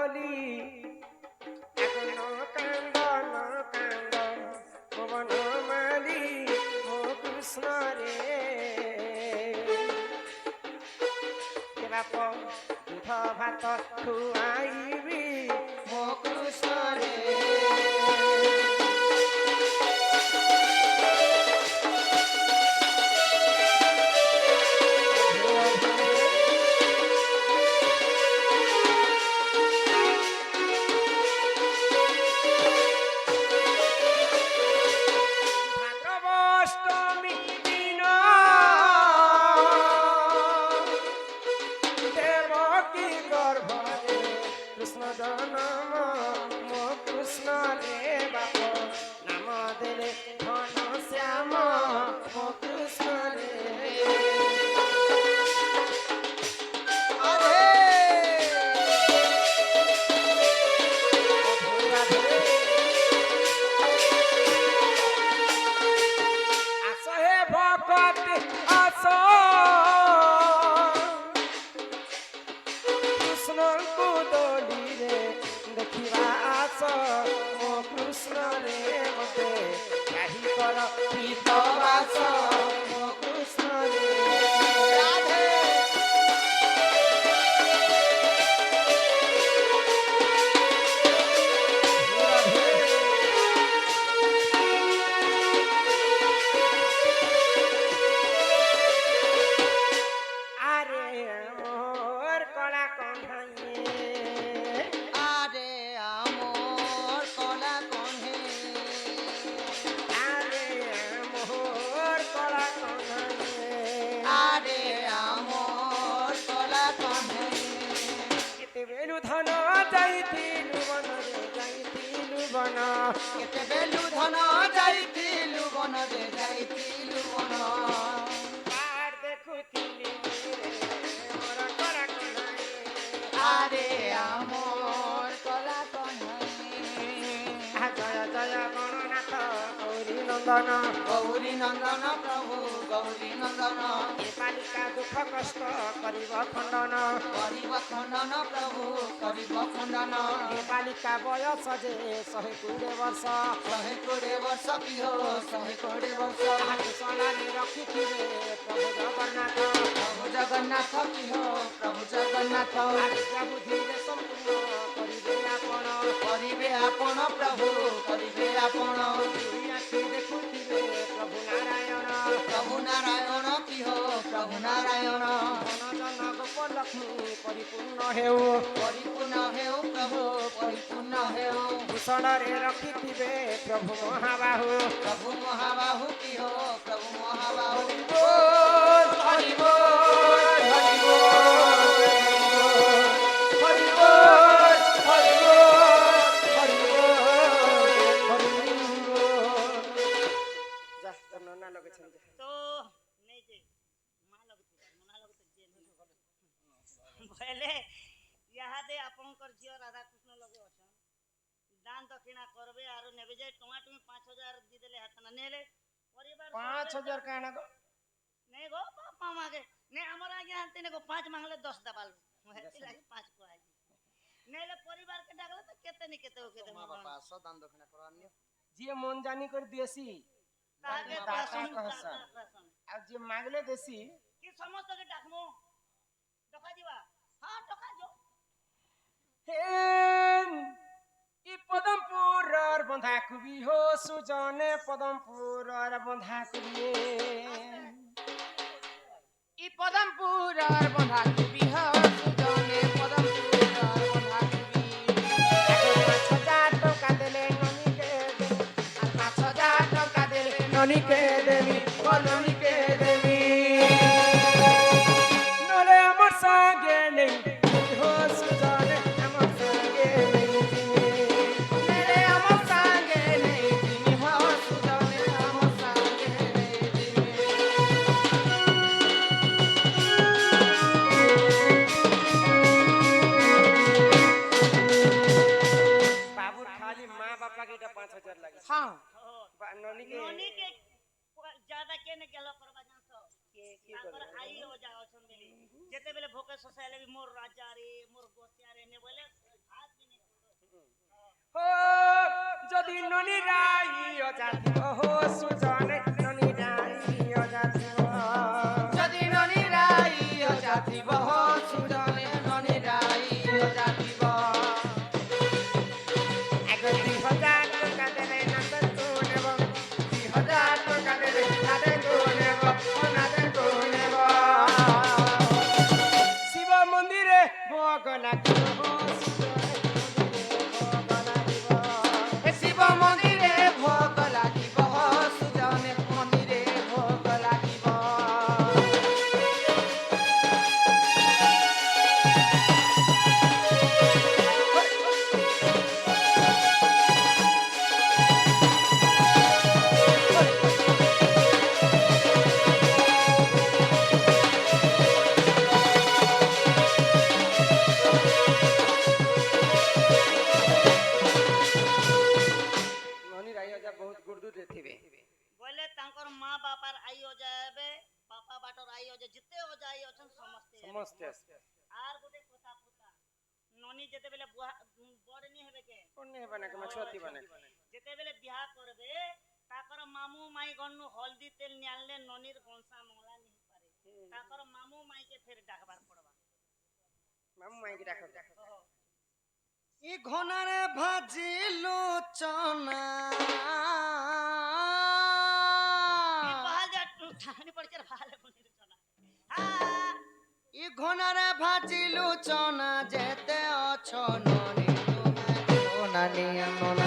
কুদলি এখন কান্দ কান্দ ভুবন মালি মো কৃষ্ণ রে বাপ দুধ ভাত খুয়াইবি মো কৃষ্ণ রে কেতে বেলু ধন যাইতিলু বন রে যাইতিলু বন আর দেখুছিলি মোর করা কনাই আরে আমর কলা কনাই জয় জয় গণনাথ গৌরী নন্দন প্রভু গৌরী নন্দন এ বালিকা দুঃখ কষ্ট করিব খণ্ডন প্রভু করিব খণ্ডন এ বালিকা বয়স যে 120 ବର୍ଷ 120 ବର୍ଷ পিহ 120 ବର୍ଷ হাসনারে রখিথিবে প্রভু জগন্নাথ পিহ প্রভু জগন্নাথ আজ্ঞা বুদ্ধিরে সম্পূর্ণ করিবে আপন প্রভু করিবে আপন দুই আখি দেখুথিবে প্রভু নারায়ণ পিহ প্রভু নারায়ণ ধনজন গোপলক্ষ্মী পরিপূর্ণ হেউ প্রভু পরিপূর্ণ হেউ ভূষণরে রখিথিবে প্রভু মহাবাহু পিহ প্রভু মহাবাহু হরি বল হরি বল হরি বল হরি বল হরি বল হরি বল যা ননা লগেছেন তো নেই যে মা লগতে বলে ইহাদে আপনকর ঝিও রাধা কৃষ্ণ লগে অছন দান দক্ষিণা করবে আর নেবে যে টমাটমি 5000 দি দেলে হাত না নেলে পরিবার 5000 কানা গো नहीं गो पापा मांगे ने हमारा आगे आते ने को 5 मांगले 10 दबाल हेती लागे 5 को आई नेले परिवार के डागले तो केते नहीं केते हो केते मां बापा सो दान दक्षिणा करवानियो जे मन जानी कर देसी ताके दाता पासन कहसा आ जे मांगले देसी कि समस्त के डाकमो टका दिवा हां टका जो हेन इ पदमपुरर बंधा कुबी हो सुजने पदमपुरर बंधा कुबी इ पदमपुरर बंधा कुबी हो सुजने पदमपुरर बंधा कुबी 5000 टका देले ननी के देवी 5000 टका देले ननी के देवी ओ ननी के देवी नले हमर संगे नहीं हो सुजने हमर संगे नहीं नले हमर संगे नहीं जिनी हो सुजने हमर संगे नहीं बाबू खाली माँ बापा के 5000 लगे हां ननी के ज्यादा के ने गेलो करबा जानतो के तापर आई हो जाओ छन बेली जेते बेले भोके सोसाइले भी मोर राजा रे मोर गोसिया रे ने बोले आज যদি ননি রাই অজাতিব হো সুজনে ননি রাই অজাতিব যদি ননি রাই অজাতিব হো সুজনে ননি রাই অজাতিব 2,000 টাকা দেলে নাদের নেব 2,000 টাকা দেলে নাদের নেব নাদের নেব শিব মন্দিরে ভোগ লাগিব শিব মন্দিরে ভোগ লাগিব সুজনে মন্দিরে ভোগ লাগিব ননি রাই অজা বহুত গুড়দুরে থিবে বলে তাঙ্কর মা বাপার আই অজা হবে বাপা বাটর আই অজা যেতে অজা আই অছন সমস্তে সমস্তে আর গোটে কথা পুতা ননি যেতেবেলে বড় নি হবে কে কোনে বানা কে ছতি বানা যেতেবেলে বিয়া করবে তাকর মামু মাই গন্নু হলদি তেল নিয়ালে ননির গনসা মংলা নি পারে তাকর মামু মাইকে ফের ডাকবার পড়বা মামু মাইকে ডাকো ই ঘনারে ভাজিলু চনা পাহাল যা ঠানি পড়ছে ভালে বনির চনা হ্যাঁ ই ঘনারে ভাজিলু চনা যেতে অছ ননি তুমি নানি ননা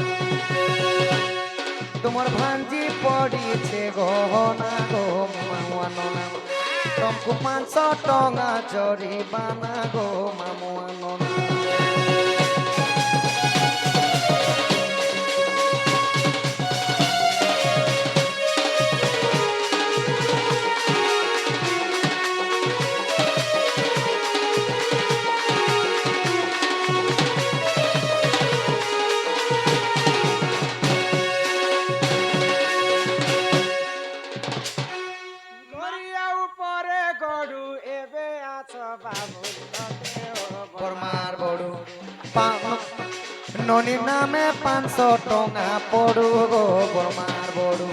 তোমার ভাঞ্জি পড়িছে গহনা গো মামুয়া ননা তমকু 500 টঙ্কা জরিমানা গো মামুয়া ননা গড়িয়া উপরে গড়ু এবে আছ বাবু বর্মার বড়ু ননি নামে 500 টঙ্কা পড়ু গো বর্মার বড়ু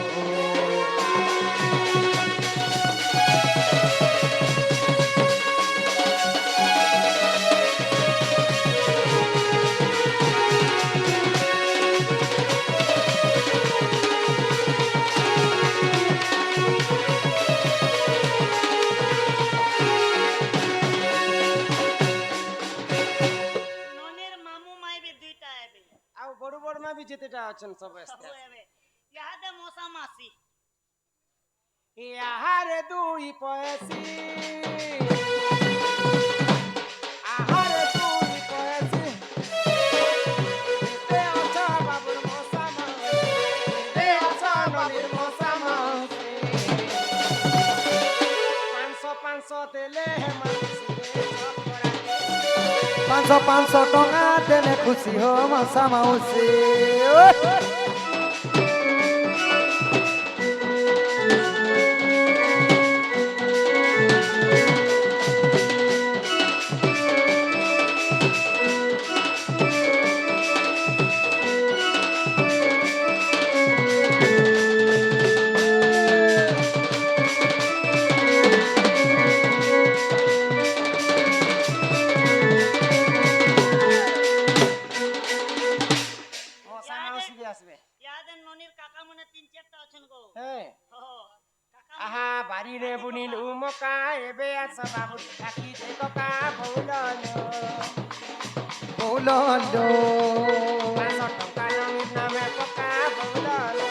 ননির মামু মাই বি দুইটা হবে আউ বড় বড় মা বি যেতেটা আছেন সব আসতে হবে ইয়াদে মশা মাসি আহারে দুই পয়সি আহারে দুই পয়সি তে আছ বাবুর মশা মাউসি তে আছ ননির মশা মাউসি 500 দেলে হে মাউসি রে সব করাতে 500 টঙ্কা দেলে খুশি হো মাসা মাউসি মশা মাউসি বি আসবে ইয়াদে ননির কাকা মনে 3-4টা আছেন গো হ্যাঁ হো কাকা আহা বাড়িরে বুনিলু মকা এবে আছ বাবু থাকি দে ককা বউললো বৌললো 500 টঙ্কা ননির নামে ককা বউললো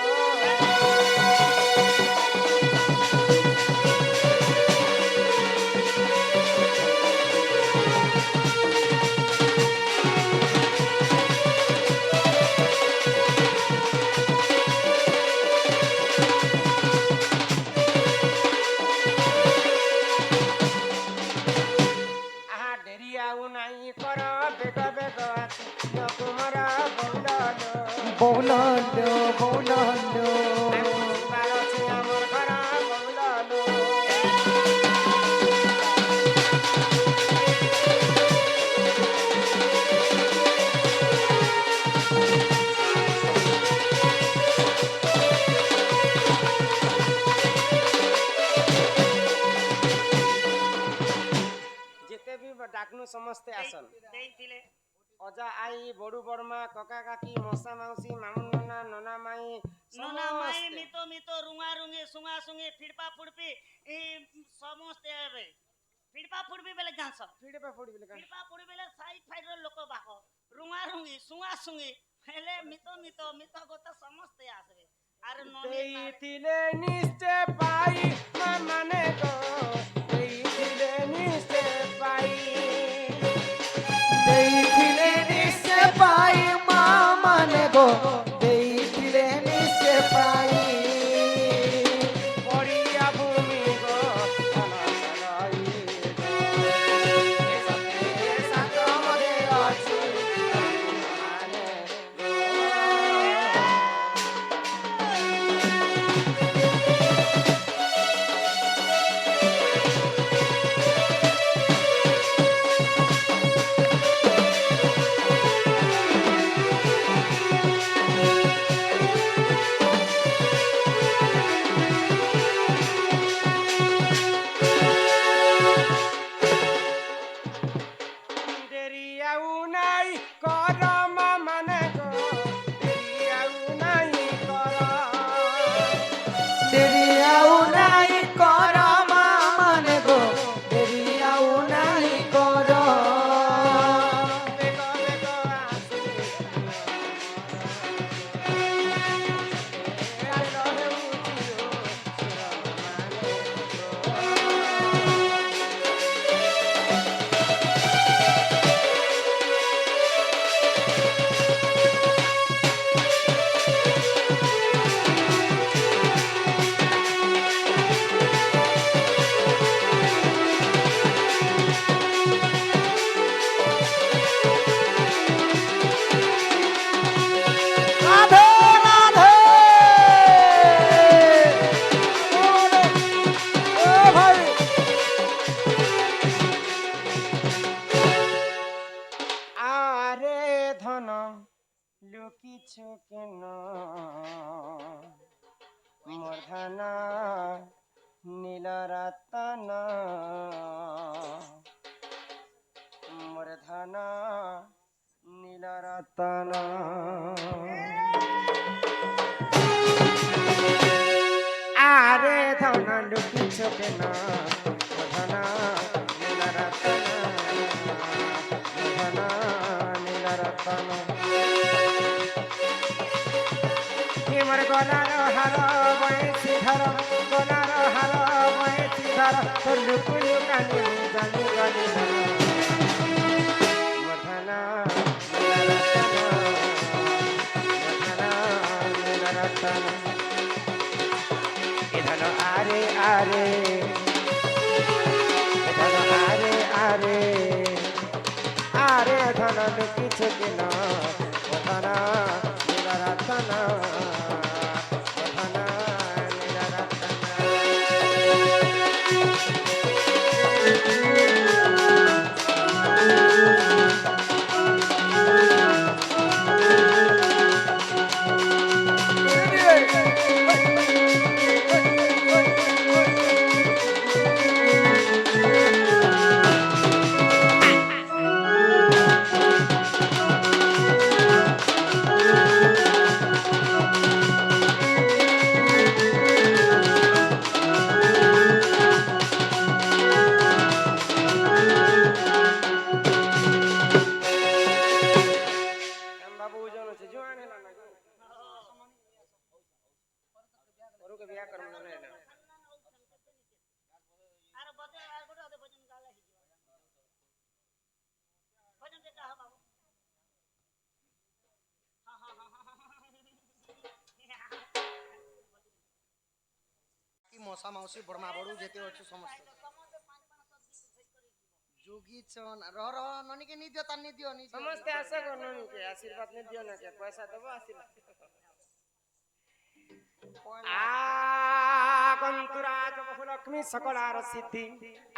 আহা ডেরি আউ নাই কর বেগ বেগ ସମସ୍ତେ ଆସନ୍ ଦେଇଥିଲେ ଅଜା ଆଈ ବଡୁ ବଡମା କକା କାକି ମଶା ମାଉସୀ ମାମୁଁ ନନା ନନା ମାଇଁ ନନା ମାଇ ସମସ୍ତେ ମିତ ମିତ ରୁଙ୍ଗା ରୁଙ୍ଗି ସୁଙ୍ଗା ସୁଙ୍ଗି ଫିଡପା ଫୁଡପି ସମସ୍ତେ ଏବେ ଫିଡପା ଫୁଡପି ବେଲେ ଜାଣସ ଫିଡପା ଫୁଡି ବୋଲି କାଣ ଫିଡପା ଫୁଡି ବେଲେ ସାଇଡ ଫାଇଡ ର ଲୋକ ବାକ ରୁଙ୍ଗା ରୁଙ୍ଗି ସୁଙ୍ଗା ସୁଙ୍ଗି ହେଲେ ମିତ ମିତ ମିତ କଥା ସମସ୍ତେ ଆସିବେ ଆରେ ନନି ଦେଇଥିଲେ ନିଶ୍ଚୟ ପାଇ ମା ମାନେ ଗো ଦେଇଥିଲେ ନିଶ୍ଚୟ ପାଇ ଦେଇଥିଲେ ନିଶ୍ଚୟ ପାଇ ମା ମାନେ ଗୋ ଦେଇଥିଲେ ନିଶ୍ଚୟ ପାଇ ପଡ଼ିଆ ଭୂମି ଗো ଅନସରାଇ ଗো ଏ ସାତ ମରେ ଅଛି ମାନେ ଗো ଡେରି ଆଉ ନାଇଁ କର ମା ମାନେ ଗো ଡେରି ଆଉ ନାଇଁ କର ଡେରି ଆଉ ନାହିଁ କର ମା ମାନେ ଗୋ ଡେରି ଆଉ ନାହିଁ କର ବେଗ ବେଗ ଆସିଲେ রাধে রাধে ও ভাই আরে ধন লুকিছ কেন মোর ধন নীল রতন মোর ধন নীল রতন আরে ধন লুকিছ কেন মোর ধন নীল রতন মোর ধন নীল রতন মোর গলার হার বয়সী ধর গলার হার বয়সী ধর তোর লুকু লুকানি জানি গলি মোর ধন নীল রতন মোর ধন নীল রতন এ ধন আরে আরে এ ধন আরে আরে আরে ধন লুকিছ কেন ও ধন নীল রতন ও ধন নীল রতন बाबू जन से जुआन है ना करू के बियाह करम ना ना ଆରେ ବଦେ ଆଉ ଗୋଟେ ଅଧେ ଭଜନ ଗାଲା ହେଇଯିବ ଭଜନ କେ କାହା ବାବୁ ହଁ ହଁ ହଁ কি মশা মাউসী বড়মা বড়ু যেতে অଛୁ ସମସ୍ତେ যোগী চন রহ রহ ননিকে নি দিও তার নি দিও নি समस्त आशा करनो के आशीर्वाद ने दियो ना के पैसा देबो आशीर्वाद गंतुराज बहुलक्ष्मी सकलार सिद्धि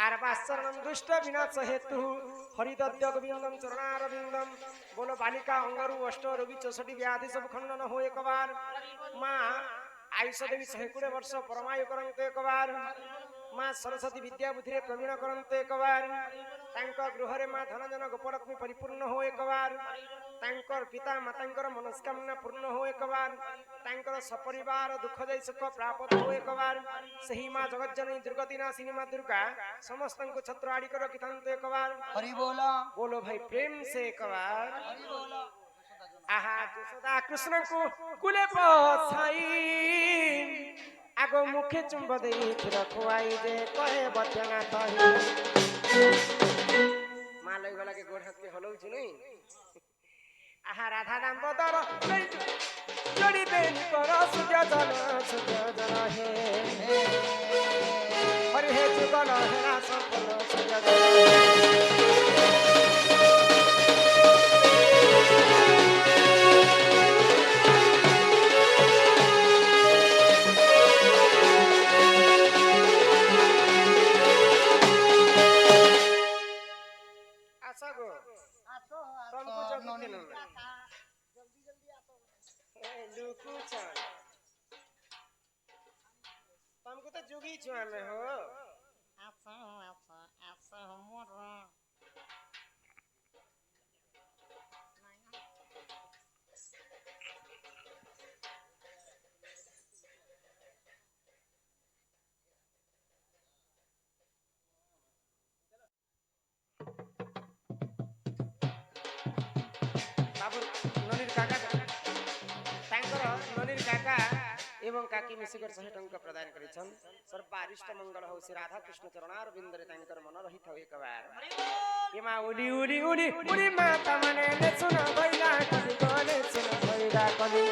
आर वासरणम दुष्ट विनाश हेतु हरिदद्य गोविंदम चरणारविंदम बोलो बालिका अंगरु अष्ट रोगी 64 व्याधि सब खंडन हो एक बार मां आयुष देवी 120 वर्ष परमायु करंते एक बार मां सरस्वती विद्या बुद्धि रे प्रवीण करंते एक बार ତାଙ୍କ ଗୃହରେ ମା ଧନଜନ ଗୋପଲକ୍ଷ୍ମୀ ପରିପୂର୍ଣ୍ଣ ହଉ ଏକବାର ତାଙ୍କର ପିତା ମାତାଙ୍କର ମନସ୍କାମନା ପୂର୍ଣ୍ଣ ହଉ ଏକବାର ତାଙ୍କର ସପରିବାର ଦୁଃଖ ଦେଇ ସୁଖ ପ୍ରାପ୍ତ ହଉ ଏକବାର ସେହି ମା ଜଗଜ୍ଜନନୀ ଦୁର୍ଗତି ନାଶିନୀ ମା ଦୁର୍ଗା ସମସ୍ତଙ୍କୁ ଛତ୍ର ଆଡ଼ିକ ରଖିଥାନ୍ତୁ ଏକବାର हरि बोल बोलो भाई प्रेम से एकबार आहा सदा कृष्ण को कुले पसाई आगो मुखे चुंब देई फिर खुआई जे कहे बचना तही मां लई वाला के गोड़ हाथ के हलौ छु नहीं आहा राधा नाम बदर जोड़ी देन कर सूर्य जन हे हरि हे जुगल हेरा संपन्न सूर्य जन तुमको जल्दी तुमको तो जुगी छुआ में हो बाबू ननीर काका ननीर काका एवं काकी मिसिकर 100 टंका प्रदान करिछन सर्वारिष्ट मंगल हो श्री राधा कृष्ण चरणार बिंदरे तांकर मन रहित हो एकबार के मा उडी उडी उडी उडी माता मने ने सुन भइला कली कोने सुन भइला कली